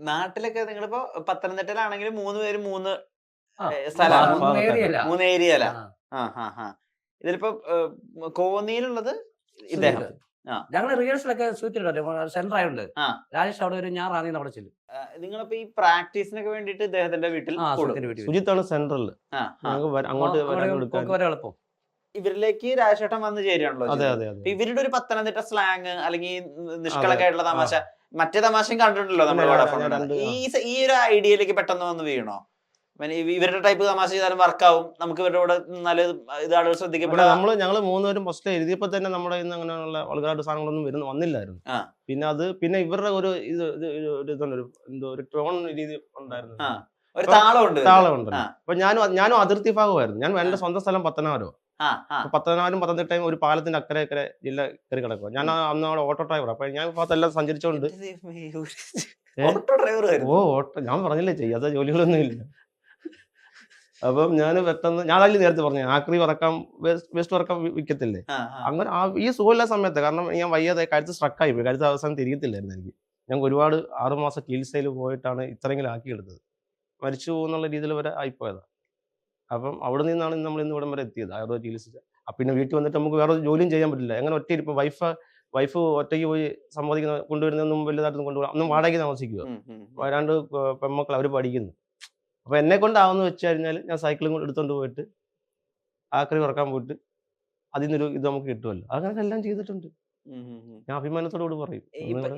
നാട്ടിലൊക്കെ നിങ്ങളിപ്പോ പത്തനംതിട്ടയിലാണെങ്കിലും 3 പേരും 3 ആ, സ്ഥലമാണ്, മൂന്ന് ഏരിയല്ല 3 ഏരിയയില. ഇതിലിപ്പോ കോന്നിയിലുള്ളത് ഇദ്ദേഹം. ഞങ്ങള് റിഹേഴ്സലൊക്കെ സൂറ്റിട്ടുണ്ട്, സെന്റർ ആയതുകൊണ്ട് രാജേഷ് അവിടെ വരും, ഞാൻ റാന്നിന്ന് അവിടെ ചെല്ലും. നിങ്ങളിപ്പോ ഈ പ്രാക്ടീസിനൊക്കെ വേണ്ടിട്ട് ഇദ്ദേഹത്തിന്റെ വീട്ടിൽ സുജിത്താണ് സെൻട്രൽ. അങ്ങോട്ട് എളുപ്പം. ഇവരിലേക്ക് രാജേട്ടൻ വന്ന് ചേരുകയാണല്ലോ. അതെ അതെ. ഇവരുടെ ഒരു പത്തനംതിട്ട സ്ലാങ് അല്ലെങ്കിൽ നിഷ്കളൊക്കെ ആയിട്ടുള്ള തമാശ, മറ്റേ തമാശയും കണ്ടിട്ടുണ്ടല്ലോ നമ്മൾ. ഈ ഒരു ഐഡിയയിലേക്ക് പെട്ടെന്ന് വന്ന് വീണോ? ഇവരുടെ ടൈപ്പ് തമാശ ചെയ്താലും വർക്കാവും, നമുക്ക് ഇവരുടെ കൂടെ നല്ല ഇത് ആളുകൾ ശ്രദ്ധിക്കപ്പെടും. ഞങ്ങള് 3 പേരും ഫസ്റ്റ് എഴുതിയപ്പോ തന്നെ നമ്മുടെ ഇന്ന് അങ്ങനെയുള്ള വൾഗറായിട്ട് സാധനങ്ങളൊന്നും വന്നില്ലായിരുന്നു. പിന്നെ ഇവരുടെ ഒരു ഒരു ടോൺ രീതി ഉണ്ടായിരുന്നു, ഒരു താളമുണ്ട്. അപ്പൊ ഞാനും അതിർത്തി ഭാഗമായിരുന്നു. ഞാൻ എന്റെ സ്വന്തം സ്ഥലം പത്തനാപുരം. പത്തനാപുരം പത്തനംതിട്ടയും ഒരു പാലത്തിന്റെ അക്കരെ ജില്ല കയറി കിടക്കുക. ഞാൻ അന്ന് അവിടെ ഓട്ടോ ഡ്രൈവർ. അപ്പൊ ഞാൻ ഭാഗത്തെല്ലാം സഞ്ചരിച്ചോണ്ട് ഓട്ടോ ഞാൻ പറഞ്ഞില്ലേ ചെയ്യാത്ത ജോലികളൊന്നും ഇല്ല. അപ്പം ഞാൻ പെട്ടെന്ന് അതിൽ നേരത്തെ പറഞ്ഞു ആക്രി വറക്കാം, വേസ്റ്റ് വറക്കാം വിൽക്കത്തില്ലേ, അങ്ങനെ ഈ സുഖമില്ലാത്ത സമയത്ത്. കാരണം ഞാൻ വയ്യാതെ കഴുത്ത് സ്ട്രക്കായി പോയി, കഴുത്ത് അവസാനം തിരികത്തില്ലായിരുന്നു എനിക്ക്. ഞാൻ ഒരുപാട് 6 മാസം ചികിത്സയിൽ പോയിട്ടാണ് ഇത്രയെങ്കിലും ആക്കിയെടുത്തത്. മരിച്ചു പോകുന്നുള്ള രീതിയിൽ വരെ ആയിപ്പോയതാണ്. അപ്പം അവിടെ നിന്നാണ് നമ്മൾ ഇന്ന് ഇവിടം വരെ എത്തിയത്, ആയുർവേദ ചികിത്സിച്ച്. പിന്നെ വീട്ടിൽ വന്നിട്ട് നമുക്ക് വേറെ ജോലിയും ചെയ്യാൻ പറ്റില്ല. എങ്ങനെ ഒറ്റ ഇരിപ്പം വൈഫ് ഒറ്റയ്ക്ക് പോയി സമ്മതിക്കുന്ന കൊണ്ടുവരുന്നൊന്നും വലുതായിട്ടൊന്നും കൊണ്ടുപോകാം. ഒന്നും വാടകയ്ക്ക് താമസിക്കുക, 2 പെൺമക്കൾ അവർ പഠിക്കുന്നു. അപ്പൊ എന്നെ കൊണ്ടാവുന്ന വെച്ച് കഴിഞ്ഞാൽ ഞാൻ സൈക്കിളും കൊണ്ട് എടുത്തോണ്ട് പോയിട്ട് ആക്രി വറക്കാൻ പോയിട്ട് അതിൽ നിന്നൊരു ഇത് നമുക്ക് കിട്ടുമല്ലോ. അങ്ങനെ എല്ലാം ചെയ്തിട്ടുണ്ട്. ഞാൻ അഭിമാനത്തോടുകൂടി പറയും.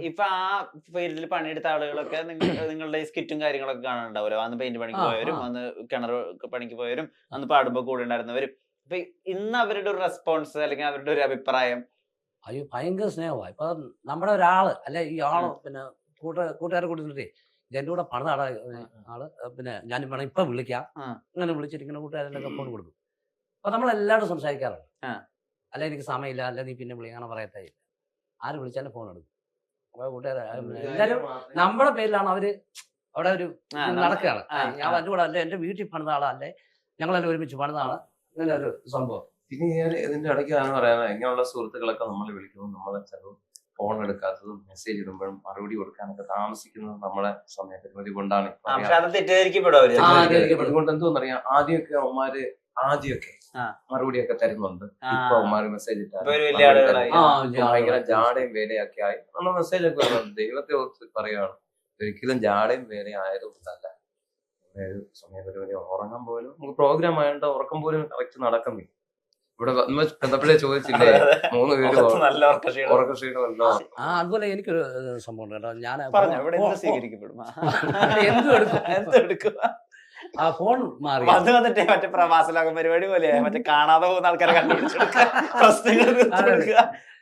ഇപ്പൊ ആ ഫീൽഡിൽ പണിയെടുത്ത ആളുകളൊക്കെ നിങ്ങളുടെ സ്കിറ്റും കാര്യങ്ങളൊക്കെ കാണാനുണ്ടാവുമല്ലോ. അന്ന് പെയിന്റ് പണിക്ക് പോയവരും, അന്ന് കിണർ പണിക്ക് പോയവരും, അന്ന് പാടുമ്പോ കൂടെ ഉണ്ടായിരുന്നവരും. അപ്പൊ ഇന്ന് അവരുടെ ഒരു റെസ്പോൺസ് അല്ലെങ്കിൽ അവരുടെ ഒരു അഭിപ്രായം? അയ്യോ, ഭയങ്കര സ്നേഹമാണ്. ഇപ്പൊ നമ്മുടെ ഒരാള് അല്ലെ ഈ ആള് പിന്നെ കൂട്ടുകാരെ കൂട്ടിട്ടേ എന്റെ കൂടെ പണിതാടാ ആള്, പിന്നെ ഞാൻ വേണം ഇപ്പൊ വിളിക്കാം, ഇങ്ങനെ വിളിച്ചിട്ട് ഇങ്ങനെ കൂട്ടുകാരെല്ലാം ഫോൺ കൊടുക്കും. അപ്പൊ നമ്മളെല്ലാവരും സംസാരിക്കാറുണ്ട്. അല്ല എനിക്ക് സമയമില്ല, അല്ല നീ പിന്നെ വിളിക്കാനോ പറയത്തേ ഇല്ല. ആര് വിളിച്ചാലും ഫോൺ എടുക്കും. അപ്പൊ കൂട്ടുകാരെ എല്ലാരും നമ്മുടെ പേരിലാണ് അവര് അവിടെ ഒരു നടക്കുകയാണ്. ഞാൻ എന്റെ കൂടെ അല്ലെ എന്റെ വീട്ടിൽ പണിത ആളാ, അല്ലെ ഞങ്ങളെല്ലാം ഒരുമിച്ച് പണിതാണ്, ഇങ്ങനെ ഒരു സംഭവം. പിന്നെ ഞാൻ ഇതിന്റെ ഇടയ്ക്കാണ് പറയാൻ, ഇങ്ങനെയുള്ള സുഹൃത്തുക്കളൊക്കെ നമ്മൾ വിളിക്കുമ്പോൾ നമ്മളെ ചിലവും ഫോൺ എടുക്കാത്തതും മെസ്സേജ് ഇടുമ്പോഴും മറുപടി കൊടുക്കാനൊക്കെ താമസിക്കുന്നത് നമ്മളെ സമയപരിമിതി കൊണ്ടാണ്. അതുകൊണ്ട് എന്തോന്നറിയാം, ആദ്യമൊക്കെ മറുപടിയൊക്കെ തരുന്നുണ്ട്. ഇപ്പൊ അവന്മാര് മെസ്സേജ് ഭയങ്കര ജാടയും വേലയൊക്കെ ആയി നമ്മൾ മെസ്സേജ് ഒക്കെ വരുന്നുണ്ട്. ദൈവത്തെ ഓർത്ത് പറയുകയാണ്, ഒരിക്കലും ജാടയും വേലയും ആയതുകൊണ്ടല്ല. സമയപരിമിതി ഉറങ്ങാൻ പോലും നമുക്ക് പ്രോഗ്രാം ആയതുകൊണ്ട് ഉറക്കം പോലും കറക്റ്റ് നടക്കുന്നില്ല. ഇവിടെ ബന്ധപ്പെട്ടേ ചോദിച്ചില്ലേ, 3 പേര് ഉറക്കക്ഷീണമല്ലോ. അതുപോലെ എനിക്കൊരു സംഭവം കേട്ടോ. ഞാൻ ഫോൺ മാറി മറ്റേ പ്രവാസലോകം പരിപാടി പോലെ മറ്റേ കാണാതെ പോകുന്ന ആൾക്കാരെ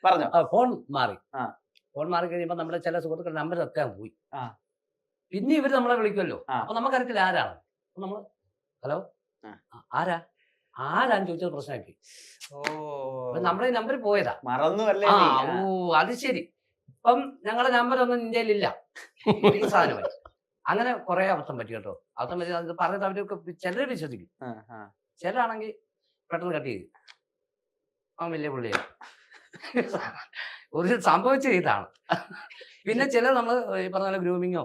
പറഞ്ഞു. ഫോൺ മാറി കഴിയുമ്പോ നമ്മുടെ ചില സുഹൃത്തുക്കളുടെ നമ്പരൊക്കെ പോയി. പിന്നെ ഇവര് നമ്മളെ വിളിക്കുമല്ലോ. അപ്പൊ നമുക്കറിയത്തില്ല ആരാണ്. നമ്മള് ഹലോ ആരാന്ന് ചോദിച്ചത് പ്രശ്നമാക്കി. നമ്മുടെ നമ്പർ പോയതാ, മറന്നു. അത് ശരി. ഇപ്പം ഞങ്ങളുടെ നമ്പറൊന്നും ഇന്ത്യയിലില്ല ഈ സാധനമായി. അങ്ങനെ കുറെ അബദ്ധം പറ്റി കേട്ടോ. അബദ്ധം പറ്റി അത് പറഞ്ഞിട്ട് അവരൊക്കെ ചിലര് വിശ്വസിക്കും, ചിലരാണെങ്കിൽ പെട്ടെന്ന് കട്ട് ചെയ്തു. അവൻ വലിയ പുള്ളിയാണ്. ഒരു സംഭവിച്ച ഇതാണ്. പിന്നെ ചില നമ്മൾ ഈ പറഞ്ഞ പോലെ ഗ്രൂമിങ്ങോ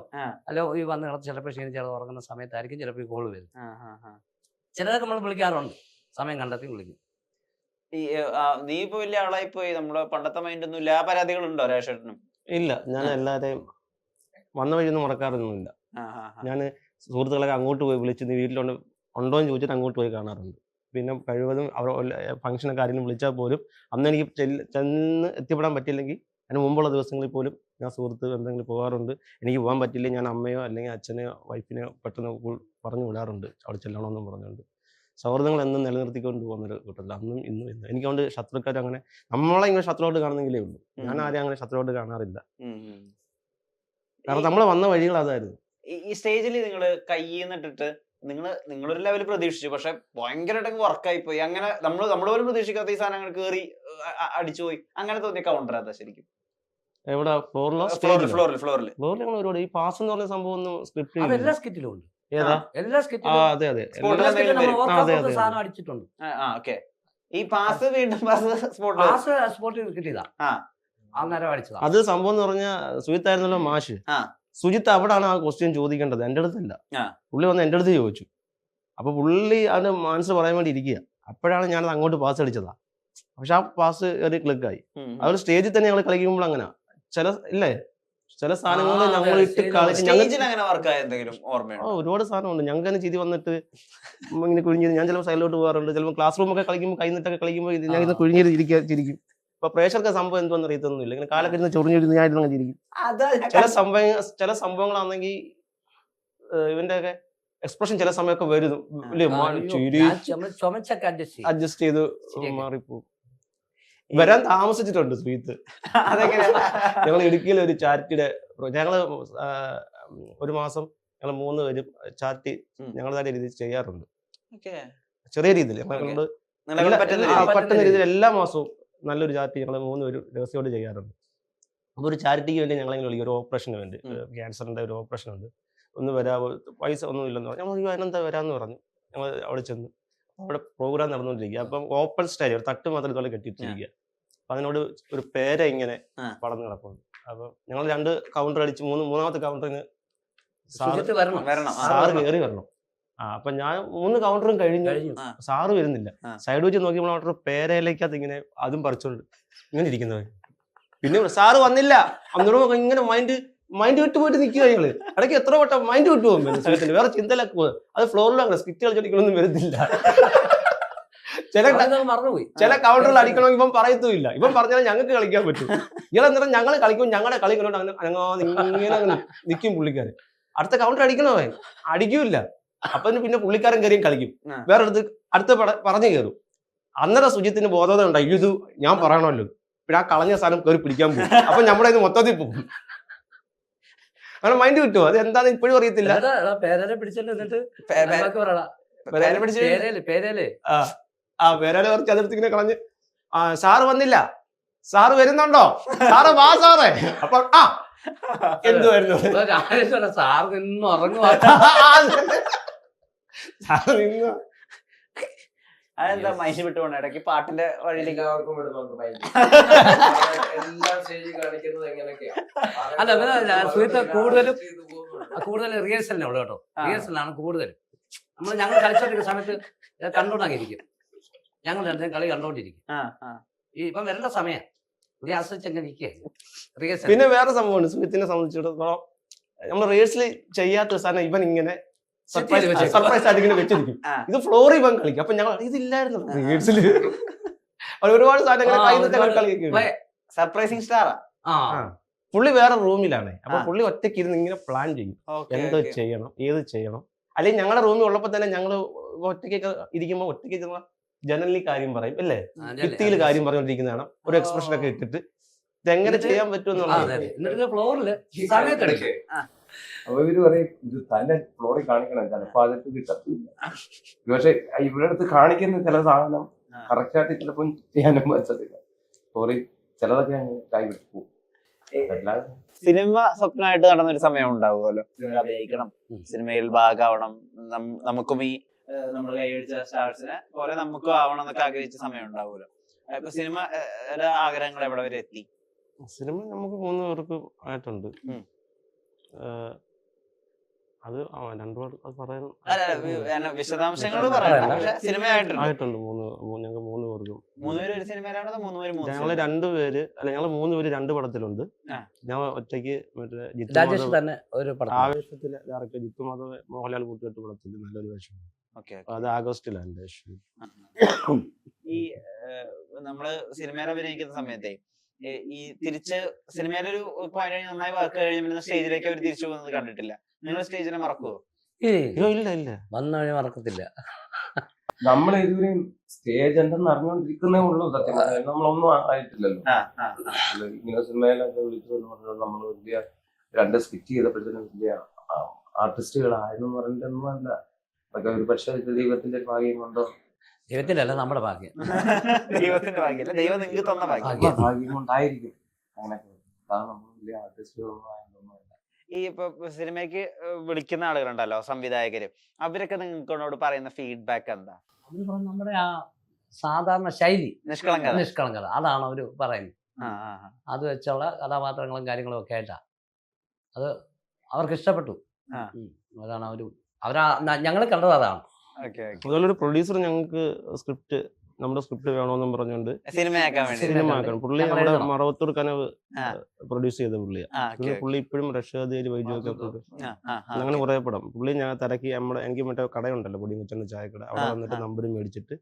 അല്ലോ ഈ വന്ന് ചിലപ്പോൾ ക്ഷീണിച്ചാൽ ഉറങ്ങുന്ന സമയത്തായിരിക്കും ചിലപ്പോൾ ഈ കോള് വരും. ചിലരൊക്കെ നമ്മൾ വിളിക്കാറുണ്ട്, സമയം കണ്ടെത്തി വിളിക്കും. നീ ഇപ്പൊ വലിയ ആളായി പോയി, നമ്മള് പണ്ടത്തെ മൈൻഡ് ഒന്നും ഇല്ല. പരാതികളുണ്ടോ രാജേട്ടനും? ഇല്ല, ഞാൻ എല്ലാരെയും വന്ന വഴിയൊന്നും മറക്കാറൊന്നുമില്ല. ഞാൻ സുഹൃത്തുക്കളൊക്കെ അങ്ങോട്ട് പോയി വിളിച്ച് നീ വീട്ടിലുണ്ടോ എന്ന് ചോദിച്ചിട്ട് അങ്ങോട്ട് പോയി കാണാറുണ്ട്. പിന്നെ കഴിവതും അവർ ഫംഗ്ഷനൊക്കെ ആരെങ്കിലും വിളിച്ചാൽ പോലും അന്ന് എനിക്ക് ചെന്ന് എത്തിപ്പെടാൻ പറ്റില്ലെങ്കിൽ അതിന് മുമ്പുള്ള ദിവസങ്ങളിൽ പോലും ഞാൻ സുഹൃത്ത് എന്തെങ്കിലും പോകാറുണ്ട്. എനിക്ക് പോകാൻ പറ്റില്ലെങ്കിൽ ഞാൻ അമ്മയോ അല്ലെങ്കിൽ അച്ഛനെയോ വൈഫിനെയോ പെട്ടെന്ന് പറഞ്ഞു വിടാറുണ്ട് അവിടെ ചെല്ലണമെന്നും പറഞ്ഞുകൊണ്ട്. സൗഹൃദങ്ങൾ എന്നും നിലനിർത്തിക്കൊണ്ട് പോകുന്നൊരു കൂട്ടത്തില്ല, അന്നും ഇന്നും ഇല്ല. എനിക്കൊണ്ട് ശത്രുക്കാർ അങ്ങനെ നമ്മളെ ഇങ്ങനെ ശത്രുവായിട്ട് കാണുന്നെങ്കിലേ ഉള്ളൂ. ഞാൻ ആരെയും അങ്ങനെ ശത്രുവായിട്ട് കാണാറില്ല. കാരണം നമ്മളെ വന്ന വഴികൾ അതായിരുന്നു. ഈ സ്റ്റേജിൽ നിങ്ങള് കൈന്നിട്ടിട്ട് നിങ്ങളൊരു ലെവൽ പ്രതീക്ഷിച്ചു, പക്ഷെ ഭയങ്കരമായിട്ട് വർക്കായി പോയി. അങ്ങനെ നമ്മൾ പോലും പ്രതീക്ഷിക്കാത്ത ഈ സാധനങ്ങൾ കേറി അടിച്ചുപോയി. അങ്ങനെ തോന്നിയ കൗണ്ടർ അതാ ശരിക്കും? എവിടെ? ഫ്ലോറിലോ? ഫ്ലോറിൽ ഞങ്ങൾ ഒരുപാട് ഈ പാസ് എന്ന് പറഞ്ഞ സംഭവം ഒന്നും സ്ക്രിപ്റ്റ് എല്ലാ സ്കിറ്റിലും ഉണ്ട്. അടിച്ചിട്ടുണ്ട്. ഈ പാസ് വീണ്ടും സ്പോട്ടിൽ കിട്ടിയതാ, അന്നേരം അടിച്ചതാ. അത് സംഭവം എന്ന് പറഞ്ഞാൽ സുഹിത്തായിരുന്നല്ലോ മാഷ്. സുജിത്ത് അവിടാണ് ആ ക്വസ്റ്റ്യൻ ചോദിക്കേണ്ടത്, എൻ്റെ അടുത്തല്ല. പുള്ളി വന്ന് എൻ്റെ അടുത്ത് ചോദിച്ചു. അപ്പൊ പുള്ളി അതിന്റെ മനസ്സ് പറയാൻ വേണ്ടി ഇരിക്കുക. അപ്പോഴാണ് ഞാനത് അങ്ങോട്ട് പാസ് അടിച്ചതാ. പക്ഷെ ആ പാസ് ഒരു ക്ലിക്കായി. അതൊരു സ്റ്റേജിൽ തന്നെ ഞങ്ങൾ കളിക്കുമ്പോൾ അങ്ങനെ ചില സാധനങ്ങൾ ഞങ്ങൾ ഇട്ട് ഒരുപാട് സാധനമുണ്ട്. ഞങ്ങൾക്ക് തന്നെ ചിരി വന്നിട്ട് ഇങ്ങനെ കുഴിഞ്ഞിരി. ഞാൻ ചിലപ്പോൾ സൈഡിലോട്ട് പോകാറുണ്ട്. ചിലപ്പോൾ ക്ലാസ് റൂമൊക്കെ കളിക്കുമ്പോൾ കൈന്നിട്ടൊക്കെ കളിക്കുമ്പോൾ ഞാൻ ഇന്ന് കുഴിഞ്ഞിരി ചിരിക്കും. ഇപ്പൊ പ്രേക്ഷകർക്ക് സംഭവം എന്തുവന്ന് അറിയത്തൊന്നുമില്ല. ഇങ്ങനെ കാലൊക്കെ ഇരുന്ന് ചൊറിഞ്ഞിരുന്ന് ഞാൻ ഇരുന്ന് ചിരിക്കും. ചില സംഭവങ്ങളാണെങ്കിൽ ഇവന്റെ ഒക്കെ എക്സ്പ്രഷൻ ചില സമയമൊക്കെ വരും, അഡ്ജസ്റ്റ് ചെയ്ത് മാറിപ്പോകും. വരാൻ താമസിച്ചിട്ടുണ്ട് സുഹൃത്ത്. ഞങ്ങൾ ഇടുക്കിയിൽ ഒരു ചാരിറ്റിയുടെ ഞങ്ങള് ഒരു മാസം ഞങ്ങൾ 3 പേരും ചാരിറ്റി ഞങ്ങളുടേതായ രീതിയിൽ ചെയ്യാറുണ്ട്. ചെറിയ രീതിയിൽ പറ്റുന്ന രീതിയിൽ എല്ലാ മാസവും നല്ലൊരു ചാരിറ്റി ഞങ്ങൾ 3 പേരും രഹസ്യമായിട്ട് ചെയ്യാറുണ്ട്. അപ്പോൾ ഒരു ചാരിറ്റിക്ക് വേണ്ടി ഞങ്ങളെങ്ങനെ വിളിക്കും, ഒരു ഓപ്പറേഷന് വേണ്ടി, ക്യാൻസറിന്റെ ഒരു ഓപ്പറേഷൻ ഉണ്ട്, ഒന്ന് വരാമോ, പൈസ ഒന്നും ഇല്ലെന്ന് പറഞ്ഞു. ഞങ്ങൾ അതിനെന്താ വരാമെന്ന് പറഞ്ഞു. ഞങ്ങൾ അവിടെ ചെന്ന് അവിടെ പ്രോഗ്രാം നടന്നുകൊണ്ടിരിക്കുക. അപ്പം ഓപ്പൺ സ്റ്റേജ്, ഒരു തട്ട് മാത്രം ഇതുപോലെ കെട്ടിയിട്ടിരിക്കുക. അപ്പൊ അതിനോട് ഒരു പേര ഇങ്ങനെ വളർന്നു കിടക്കുന്നു. അപ്പൊ ഞങ്ങൾ 2 കൗണ്ടർ അടിച്ച് മൂന്നാമത്തെ കൗണ്ടറിന് സാറ് കയറി വരണം. അപ്പൊ ഞാൻ 3 കൗണ്ടറും കഴിഞ്ഞു, സാറ് വരുന്നില്ല. സൈഡ് വെച്ച് നോക്കിയപ്പോൾ അവിടെ പേരയിലേക്കകത്ത് ഇങ്ങനെ അതും പറിച്ചോണ്ട് ഇങ്ങനെ ഇരിക്കുന്നവൻ. പിന്നെ സാറ് വന്നില്ല. അന്നേരം ഇങ്ങനെ മൈൻഡ് വിട്ട് പോയിട്ട് നിൽക്കുക. ഞങ്ങള് ഇടയ്ക്ക് എത്ര വട്ടം മൈൻഡ് വിട്ടു പോകും. വേറെ ചിന്തയിലൊക്കെ പോകും. അത് ഫ്ലോറിലാണ് സ്കിറ്റ് കളിച്ചോണ്ടിരിക്കണമൊന്നും വരുന്നില്ല. ചില കൗണ്ടറിൽ അടിക്കണമെങ്കിൽ ഇവൻ പറയത്തുമില്ല. ഇവൻ പറഞ്ഞാൽ ഞങ്ങൾക്ക് കളിക്കാൻ പറ്റും. ഇയാളെന്നേരം ഞങ്ങൾ കളിക്കുമ്പോൾ ഞങ്ങളുടെ കളി കണ്ടോണ്ട് അങ്ങനെ ഇങ്ങനെ നിൽക്കും പുള്ളിക്കാരൻ. അടുത്ത കൗണ്ടർ അടിക്കണമേ, അടിക്കൂല. അപ്പൊ പിന്നെ പുള്ളിക്കാരൻ കയറിയും കളിക്കും. വേറെ അടുത്ത് പറഞ്ഞു കയറും. അന്നേരം സുജിത്തിന് ബോധത ഉണ്ടായി, ഇത് ഞാൻ പറയണമല്ലോ. പിന്നെ ആ കളഞ്ഞ സാധനം കയറി പിടിക്കാൻ പോകും. അപ്പൊ നമ്മുടെ ഇത് മൊത്തത്തിൽ പോകും. അങ്ങനെ മൈൻഡ് കിട്ടുമോ? അത് എന്താന്ന് ഇപ്പോഴും അറിയത്തില്ല. പേരാലെ കുറച്ച് അതിർത്തി ഇങ്ങനെ കളഞ്ഞ് സാറ് വന്നില്ല, സാറ് വരുന്നുണ്ടോ, സാറ് വാ സാറേ. അപ്പൊ എന്തുവായിരുന്നു സാർ നിന്ന് ഉറങ്ങുക. സാറ് നിന്ന് അതെന്താ മൈൻഡ് വിട്ടു പോണ ഇടയ്ക്ക് പാട്ടിന്റെ വഴിയിലേക്ക് കൂടുതൽ റിഹേഴ്സലിനെ ഉള്ളു കേട്ടോ. റിഹേഴ്സലാണ് കൂടുതലും. ഞങ്ങൾ കളിച്ചോണ്ടിരിക്കുന്ന സമയത്ത് കണ്ടോണ്ടായിരിക്കും. ഞങ്ങൾ രണ്ടും കളി കണ്ടോണ്ടിരിക്കും. ഇപ്പം വരേണ്ട സമയം ആശ്രയിച്ചങ്ങനെ ഇരിക്കുക. പിന്നെ വേറെ സംഭവമുണ്ട് സുഹൃത്തിനെ സംബന്ധിച്ചിടത്തോളം. നമ്മൾ റിഹേഴ്സൽ ചെയ്യാത്ത സാധനം ഇവൻ ഇങ്ങനെ സർപ്രൈസ് ആയിട്ട് ഇങ്ങനെ വെച്ചിരിക്കും. ഇത് ഫ്ലോറിൽ ഇവൻ കളിക്കും. അപ്പൊ ഞങ്ങൾ ഇതില്ലായിരുന്നു റിഹേഴ്സല്. ഒരുപാട് സാധനങ്ങൾ കളിക്കും. സർപ്രൈസിങ് സ്റ്റാറാ. പുള്ളി വേറെ റൂമിലാണ്. അപ്പൊ പുള്ളി ഒറ്റയ്ക്ക് ഇരുന്ന് ഇങ്ങനെ പ്ലാൻ ചെയ്യും, എന്ത് ചെയ്യണം, ഏത് ചെയ്യണം. അല്ലെങ്കിൽ ഞങ്ങളുടെ റൂമിൽ ഉള്ളപ്പോ തന്നെ ഞങ്ങൾ ഒറ്റയ്ക്കൊക്കെ ഇരിക്കുമ്പോൾ ഒറ്റയ്ക്ക് ജനറലി കാര്യം പറയും, അല്ലേ, ഭിത്തിയിൽ കാര്യം പറഞ്ഞുകൊണ്ടിരിക്കുന്നതാണ്. ഒരു എക്സ്പ്രഷൻ ഒക്കെ ഇട്ടിട്ട് ഇതെങ്ങനെ ചെയ്യാൻ പറ്റുമെന്നുള്ളത്. അപ്പൊ ഇവര് പറയും ഇത് തന്നെ ഫ്ലോറിൽ കാണിക്കണം, ചിലപ്പോ അതൊക്കെ കിട്ടത്തില്ല. പക്ഷെ ഇവരുടെ അടുത്ത് കാണിക്കുന്ന ചില സാധനം കറക്റ്റായിട്ട് ചിലപ്പോൾ ചെയ്യാനും പറ്റത്തില്ല. ഫ്ലോറിൽ ചിലതൊക്കെ കൈ വിട്ടു പോകും. സിനിമ സ്വപ്നമായിട്ട് നടന്ന ഒരു സമയം ഉണ്ടാവുമല്ലോ, അഭിനയിക്കണം, സിനിമയിൽ ഭാഗമാവണം, നമുക്കും ഈ നമ്മൾ കൈയടിച്ച സ്റ്റാർസിനെ പോലെ നമുക്കും ആവണം എന്നൊക്കെ ആഗ്രഹിച്ച സമയം ഉണ്ടാവുമല്ലോ. ഇപ്പൊ സിനിമ ആഗ്രഹങ്ങൾ എവിടെ വരെ എത്തി? സിനിമ നമുക്ക് 3 പേർക്ക് ആയിട്ടുണ്ട്. അത് വിശദാംശങ്ങൾ സിനിമയായിട്ടുണ്ട്. ഞങ്ങൾക്ക് 3 പേർക്കും. 3 പേര് ഒരു സിനിമയിലാണോ? ഞങ്ങള് 2 പേര്, അല്ല ഞങ്ങള് 3 പേര് 2 പടത്തിലുണ്ട്. ഞാൻ ഒറ്റയ്ക്ക് മറ്റേ ആവേശത്തിലെ ഡയറക്ടർ ജിത്തു മാധവ് മോഹൻലാൽ കൂട്ടുകെട്ട് പടത്തിൽ നല്ലൊരു വേഷം. അത് ആഗസ്റ്റിലാണ് എന്റെ വേഷം. ഈ നമ്മള് സിനിമയിൽ അഭിനയിക്കുന്ന സമയത്തെ ഈ തിരിച്ച് സിനിമയിലൊരു നന്നായി വർക്ക് കഴിഞ്ഞ സ്റ്റേജിലേക്ക് അവർ തിരിച്ചു പോകുന്നത് കണ്ടിട്ടില്ല. നിങ്ങൾ സ്റ്റേജിനെ മറക്കുവോ? ഇല്ല, വന്ന വഴി മറക്കത്തില്ല. നമ്മൾ ഇതുവരെയും സ്റ്റേജ് എന്തെന്ന് അറിഞ്ഞുകൊണ്ടിരിക്കുന്നേ ഉള്ളൂ. സത്യം നമ്മളൊന്നും ആയിട്ടില്ലല്ലോ. ഇങ്ങനെ സിനിമയിലൊക്കെ വിളിച്ചു നമ്മൾ വലിയ 2 സ്കിറ്റ് ചെയ്തപ്പോഴത്തേനും വലിയ ആർട്ടിസ്റ്റുകളായെന്ന് പറഞ്ഞിട്ടൊന്നും അല്ല. അതൊക്കെ ഒരു പക്ഷേ ദൈവത്തിന്റെ ഭാഗ്യം കൊണ്ടോ, ദൈവത്തിന്റെ അല്ല നമ്മുടെ ഭാഗ്യം, ദൈവത്തിന്റെ ഭാഗ്യം, ദൈവം നിങ്ങൾക്ക് തന്ന ഭാഗ്യം കൊണ്ടായിരിക്കും. അങ്ങനെയൊക്കെ നമ്മൾ വലിയ ആർട്ടിസ്റ്റുകളൊന്നും ആയതൊന്നും അല്ല. ഈ ഇപ്പൊ സിനിമയ്ക്ക് വിളിക്കുന്ന ആളുകളുണ്ടല്ലോ, സംവിധായകര്, അവരൊക്കെ നിങ്ങളോട് പറയുന്ന ഫീഡ്ബാക്ക് എന്താ? നമ്മുടെ ആ സാധാരണ ശൈലി, നിഷ്കളങ്കത അതാണ് അവര് പറയുന്നത്. അത് വെച്ചുള്ള കഥാപാത്രങ്ങളും കാര്യങ്ങളും ഒക്കെ ആയിട്ടാ. അത് അവർക്ക് ഇഷ്ടപ്പെട്ടു. ആ. അതാണ് ഞങ്ങൾ കണ്ടത് അതാണ്. അതുപോലെ ഒരു പ്രൊഡ്യൂസർ ഞങ്ങൾക്ക് നമ്മുടെ സ്ക്രിപ്റ്റ് വേണമെന്നും പറഞ്ഞുകൊണ്ട് സിനിമയാക്കാൻ വേണ്ടി പുള്ളി ഞങ്ങൾ നമ്മുടെ എഴുതണം. മറവത്തൂർ കനവ് ആ. പ്രൊഡ്യൂസ് ചെയ്ത പുള്ളിയാ. പിന്നെ പുള്ളി ഇപ്പോഴും റഷ്യാദേരി വൈദ്യുതി അങ്ങനെ കുറെ പടം പുള്ളി ഞാൻ തിരക്കി എനിക്ക് മറ്റേ കടയുണ്ടല്ലോ പൊടിമുച്ചന്റെ ചായക്കട അവിടെ വന്നിട്ട് നമ്പർ മേടിച്ചിട്ട്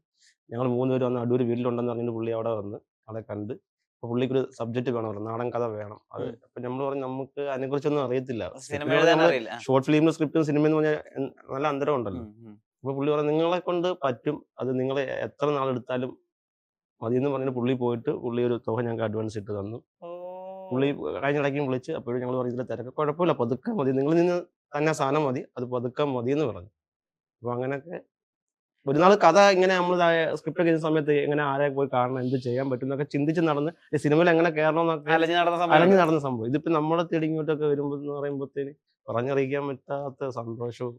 ഞങ്ങൾ 3 പേര് വന്ന് അടൂർ വീട്ടിലുണ്ടെന്ന് പറഞ്ഞിട്ട് പുള്ളി അവിടെ വന്ന് അവിടെ കണ്ട്. അപ്പൊ പുള്ളിക്കൊരു സബ്ജക്ട് വേണം, നാടൻ കഥ വേണം. അത് അപ്പൊ നമ്മൾ പറഞ്ഞു നമുക്ക് അതിനെക്കുറിച്ചൊന്നും അറിയത്തില്ല. സിനിമ എഴുതാൻ അറിയില്ല. ഷോർട്ട് ഫിലിമിന്റെ സ്ക്രിപ്റ്റും സിനിമ എന്ന് പറഞ്ഞാൽ നല്ല അന്തരം ഉണ്ടല്ലോ. അപ്പൊ പുള്ളി പറഞ്ഞു നിങ്ങളെ കൊണ്ട് പറ്റും, അത് നിങ്ങൾ എത്ര നാളെടുത്താലും മതി എന്ന് പറഞ്ഞിട്ട് പുള്ളി പോയിട്ട് പുള്ളി ഒരു തുക ഞങ്ങൾക്ക് അഡ്വാൻസ് ഇട്ട് തന്നു. പുള്ളി കഴിഞ്ഞ ഇടയ്ക്കും വിളിച്ച് അപ്പോഴും ഞങ്ങൾ പറഞ്ഞു ഇതിലെ തിരക്ക് കുഴപ്പമില്ല, പതുക്കെ മതി, നിങ്ങൾ നിന്ന് തന്നെ സാധനം മതി, അത് പതുക്കെ മതി എന്ന് പറഞ്ഞു. അപ്പൊ അങ്ങനെയൊക്കെ ഒരു നാൾ കഥ ഇങ്ങനെ നമ്മൾ സ്ക്രിപ്റ്റ് ഒക്കെ ചെയ്യുന്ന സമയത്ത് എങ്ങനെ ആരെ പോയി കാണണം, എന്ത് ചെയ്യാൻ പറ്റും എന്നൊക്കെ ചിന്തിച്ച് നടന്ന് സിനിമയിൽ എങ്ങനെ കയറണം എന്നൊക്കെ അലഞ്ഞു നടന്ന സംഭവം. ഇതിപ്പോ നമ്മളെ തേടി ഇങ്ങോട്ടൊക്കെ വരുമ്പോൾ എന്ന് പറയുമ്പോഴത്തേന് പറഞ്ഞറിയിക്കാൻ പറ്റാത്ത സന്തോഷവും.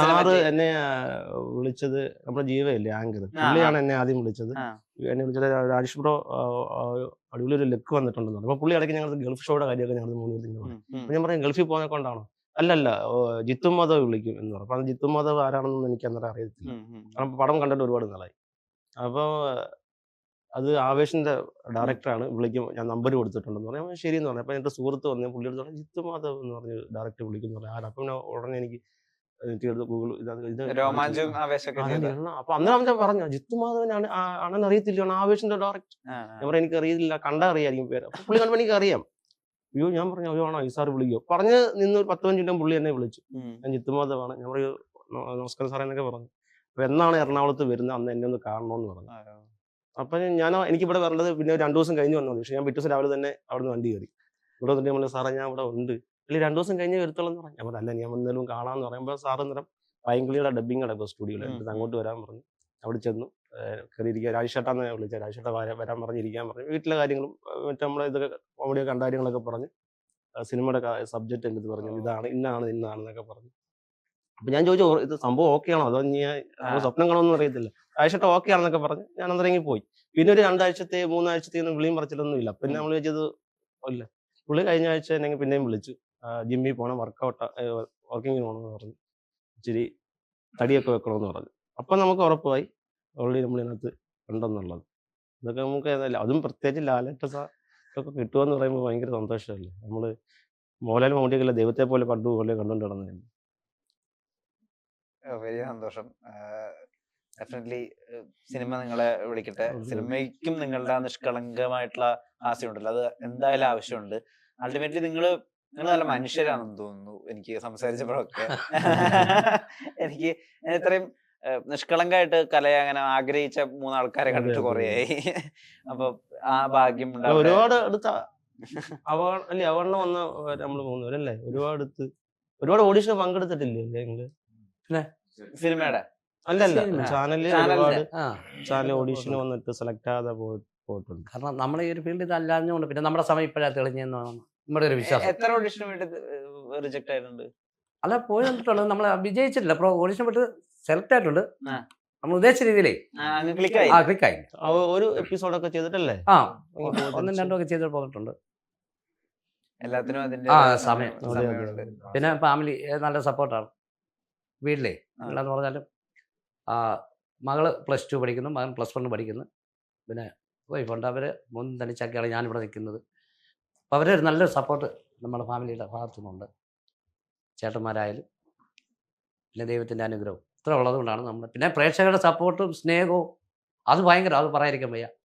സാറ് എന്നെ വിളിച്ചത് നമ്മുടെ ജീവയല്ലേ ആങ്കർ, പുള്ളിയാണ് എന്നെ ആദ്യം വിളിച്ചത്. എന്നെ വിളിച്ചത് രാജേഷ് ബ്രോ അടിപൊളി ഒരു ലുക്ക് വന്നിട്ടുണ്ടെന്ന് പറഞ്ഞു. അപ്പൊ പുള്ളി ഇടയ്ക്ക് ഞങ്ങൾ ഗൾഫ് ഷോയുടെ കാര്യമൊക്കെ ഞങ്ങൾ 3 പേര് പറഞ്ഞു. അപ്പൊ ഞാൻ പറഞ്ഞു ഗൾഫിൽ പോകുന്ന കൊണ്ടാണോ? അല്ലല്ല, ജിത്തു മാധവ് വിളിക്കും എന്ന് പറഞ്ഞു. അപ്പൊ ജിത്തു മാധവ് ആരാണെന്ന് എനിക്ക് അന്നേരം അറിയത്തില്ല, കാരണം പടം കണ്ടിട്ട് ഒരുപാട് നാളായി. അപ്പൊ അത് ആവേശിന്റെ ഡയറക്ടറാണ്, വിളിക്കും, ഞാൻ നമ്പർ കൊടുത്തിട്ടുണ്ടെന്ന് പറഞ്ഞു. ശരി എന്ന് പറഞ്ഞു. അപ്പൊ എന്റെ സുഹൃത്ത് വന്നു, പുള്ളി എടുത്ത് പറഞ്ഞു ജിത്തു മാധവ് എന്ന് പറഞ്ഞ് ഡയറക്ടർ വിളിക്കുന്നു പറഞ്ഞു. ആരാ? അപ്പൊ ഉടനെ എനിക്ക് ഗൂഗിൾ അപ്പൊ അന്നേരം പറഞ്ഞു ജിത്തു മാധവനാണ്, ആണെന്ന് അറിയത്തില്ല, ആവേശിന്റെ ഡയറക്ടർ. ഞാൻ പറഞ്ഞു എനിക്ക് അറിയില്ല, കണ്ടറിയായിരിക്കും പേര്. അപ്പൊ പുള്ളി കണ്ടപ്പോ എനിക്ക് അറിയാം. അയ്യോ, ഞാൻ പറഞ്ഞു അയ്യോ ആണോ ഈ സാർ വിളിക്കോ പറഞ്ഞ് നിന്ന് ഒരു 10-15 മിനിറ്റ് പുള്ളി എന്നെ വിളിച്ചു. ഞാൻ ജിത്തു മാധവാണ്. ഞാൻ പറയൂ നമസ്കാരം സാറേ എന്നൊക്കെ പറഞ്ഞു. അപ്പൊ എന്നാണ് എറണാകുളത്ത് വരുന്നത് അന്ന് എന്നെ ഒന്ന് കാണണമെന്ന് പറഞ്ഞു. അപ്പൊ എനിക്ക് ഇവിടെ വരേണ്ടത് പിന്നെ 2 ദിവസം കഴിഞ്ഞ് വന്നു. പക്ഷെ ഞാൻ പിറ്റേ ദിവസം രാവിലെ തന്നെ അവിടെ നിന്ന് വണ്ടി കയറി ഇവിടെ വന്നിട്ട് പറഞ്ഞു സാറേ ഞാൻ ഇവിടെ ഉണ്ട്, അല്ലെങ്കിൽ 2 ദിവസം കഴിഞ്ഞ് വരുത്തോളം എന്ന് പറഞ്ഞു. ഞാൻ പറഞ്ഞു അല്ല ഞാൻ വന്നാലും കാണാമെന്ന് പറയുമ്പോൾ സാറ് നേരം പൈങ്കിളിയുടെ ഡബ്ബിങ് അടക്കം സ്റ്റുഡിയോയിൽ എന്നിട്ട് അങ്ങോട്ട് വരാൻ പറഞ്ഞു. അവിടെ ചെന്നു കയറിയിരിക്കുക. രാജേഷേട്ടാന്ന് വിളിച്ച രാജേഷേട്ട വരാൻ പറഞ്ഞിരിക്കാൻ പറഞ്ഞു. വീട്ടിലെ കാര്യങ്ങളും മറ്റേ നമ്മളെ ഇതൊക്കെ കോമഡിയോ കണ്ട കാര്യങ്ങളൊക്കെ പറഞ്ഞ് സിനിമയുടെ സബ്ജക്റ്റ് എൻ്റെ ഇത് പറഞ്ഞു, ഇന്നാണെന്നൊക്കെ പറഞ്ഞു. അപ്പൊ ഞാൻ ചോദിച്ചു ഇത് സംഭവം ഓക്കെ ആണോ, അതോ ഞാൻ സ്വപ്നങ്ങളൊന്നും അറിയത്തില്ല. രാജേഷേട്ട ഓക്കെ ആണെന്നൊക്കെ പറഞ്ഞ് ഞാൻ അന്നേരം പോയി. പിന്നെ ഒരു 2 ആഴ്ചത്തെ 3 ആഴ്ചത്തെ വിളിയും പറച്ചിലൊന്നും ഇല്ല. പിന്നെ നമ്മൾ വെച്ചത് ഇല്ല. പുള്ളി കഴിഞ്ഞ ആഴ്ച എന്നെ പിന്നെയും വിളിച്ചു, ജിമ്മിൽ പോകണം, വർക്കിങ്ങിന് പോകണമെന്ന് പറഞ്ഞു, ഇച്ചിരി തടിയൊക്കെ വെക്കണമെന്ന് പറഞ്ഞു. അപ്പം നമുക്ക് ഉറപ്പായി ഓൾറെഡി നമ്മളിതിനകത്ത് ഉണ്ടെന്നുള്ളത്. ഇതൊക്കെ നമുക്ക് ഏതായാലും അതും പ്രത്യേകിച്ച് ലാലേട്ട ഒക്കെ കിട്ടുമെന്ന് പറയുമ്പോൾ ഭയങ്കര സന്തോഷമല്ലേ. നമ്മള് മോഹൻലാൽ മമ്മൂട്ടിയൊക്കെ ദൈവത്തെ പോലെ പോലെ കണ്ടുകൊണ്ട് നടന്നതല്ലേ. വലിയ സന്തോഷം. ഡെഫിനറ്റ്ലി സിനിമ നിങ്ങളെ വിളിക്കട്ടെ. സിനിമയ്ക്കും നിങ്ങളുടെ നിഷ്കളങ്കമായിട്ടുള്ള ഹാസ്യമുണ്ടല്ലോ, അത് എന്തായാലും ആവശ്യമുണ്ട്. അൾട്ടിമേറ്റ്ലി നിങ്ങൾ നല്ല മനുഷ്യരാണെന്ന് തോന്നുന്നു എനിക്ക് സംസാരിച്ചപ്പോഴൊക്കെ. എനിക്ക് ഇത്രയും നിഷ്കളങ്കമായിട്ട് കലയെ അങ്ങനെ ആഗ്രഹിച്ച 3 ആൾക്കാരെ കണ്ടിട്ട് കുറേയായി. അപ്പൊ ആ ഭാഗ്യം ഒരുപാട് അടുത്ത അവാർഡിന് വന്ന നമ്മള് 3 പേരല്ലേ, ഒരുപാട് ഓഡീഷൻ പങ്കെടുത്തിട്ടില്ലേ നിങ്ങള്? സിനിമയുടെ അല്ലല്ല ചാനൽ ഓഡീഷന് വന്നിട്ട് സെലക്ട് ആകാതെ പോയിട്ടുണ്ട്. കാരണം നമ്മളെ ഈ ഒരു ഫീൽഡ് ഇതല്ലാഞ്ഞുകൊണ്ട് പിന്നെ നമ്മുടെ സമയം ഇപ്പോഴാ തെളിഞ്ഞെന്നാണ് നമ്മുടെ ഒരു വിശ്വാസം. എത്ര ഓഡീഷന് വേണ്ടി റിജക്ട് ആയിട്ടുണ്ട്? അല്ല പോയി വന്നിട്ടുണ്ട്, നമ്മൾ വിജയിച്ചിട്ടില്ല. ഓഡീഷൻ വിട്ട് സെലക്ട് ആയിട്ടുണ്ട്. നമ്മൾ ഉദ്ദേശിച്ച രീതിയിലേ ക്ലിക്കായി. ഒരു എപ്പിസോഡൊക്കെ ചെയ്തിട്ടല്ലേ? 1-2 ഒക്കെ ചെയ്തിട്ട് പോയിട്ടുണ്ട്. എല്ലാത്തിനും അതിന്റെ സമയം. പിന്നെ ഫാമിലി നല്ല സപ്പോർട്ടാണ് വീട്ടിലേ. എന്ന് പറഞ്ഞാലും മകള് +2 പഠിക്കുന്നു, മകൻ +1 പഠിക്കുന്നു. പിന്നെ വൈഫുണ്ട്, അവര് 3 തനിച്ചാക്കിയാണ് ഞാനിവിടെ നിൽക്കുന്നത്. അപ്പോൾ അവരൊരു നല്ലൊരു സപ്പോർട്ട് നമ്മുടെ ഫാമിലിയുടെ ഭാഗത്തുനിന്നുണ്ട്. ചേട്ടന്മാരായാലും പിന്നെ ദൈവത്തിൻ്റെ അനുഗ്രഹവും ഇത്ര ഉള്ളത് കൊണ്ടാണ് നമ്മൾ. പിന്നെ പ്രേക്ഷകരുടെ സപ്പോർട്ടും സ്നേഹവും അത് ഭയങ്കര, അത് പറയാതിരിക്കാൻ വയ്യ.